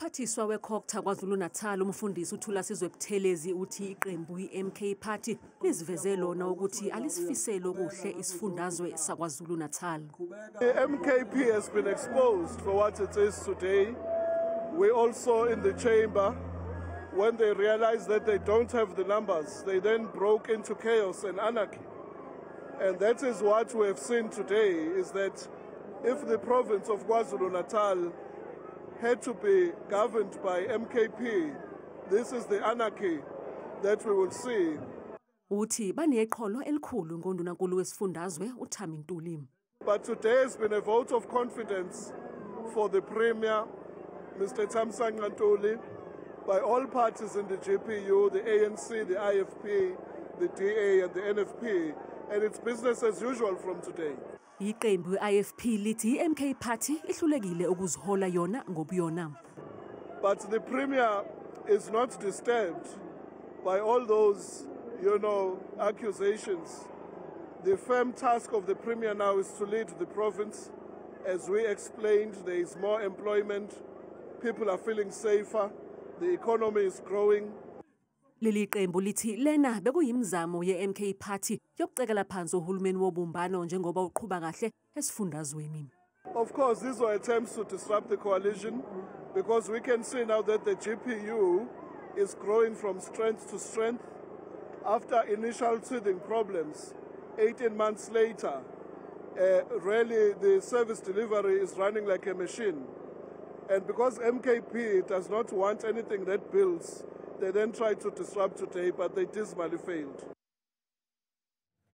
Umphathiswa weCOGTA KwaZulu-Natal umfundisi uThulasizwe Buthelezi uthi iqembu iMK Party liziveze lona ukuthi alisifisele okuhle isifundazwe saKwaZulu-Natal. The MKP has been exposed for what it is today. We also in the chamber, when they realized that they don't have the numbers, they then broke into chaos and anarchy. And that is what we have seen today, is that if the province of KwaZulu-Natal had to be governed by MKP, this is the anarchy that we will see. Uthi baneqholo elikhulu ngoNdunankulu wesifundazwe uThami Ntuli. But today has been a vote of confidence for the Premier, Mr. Thamsanqa Ntuli, by all parties in the GPU, the ANC, the IFP, the DA and the NFP, and it's business as usual from today. Iqembu IFP lithi iMK Party ihlulekile ukuzihola yona ngobuyona. But the Premier is not disturbed by all those, accusations. The firm task of the Premier now is to lead the province. As we explained, there is more employment, people are feeling safer, the economy is growing. Leli qembu lithi lena bekuyimizamo yeMK Party yokucekela phansi uhulumeni wobumbano njengoba uqhubha kahle esifundazweni. Of course, these were attempts to disrupt the coalition, because we can see now that the GPU is growing from strength to strength. After initial teething problems, 18 months later, really the service delivery is running like a machine. And because MKP does not want anything that builds, they then tried to disrupt today, but they dismally failed.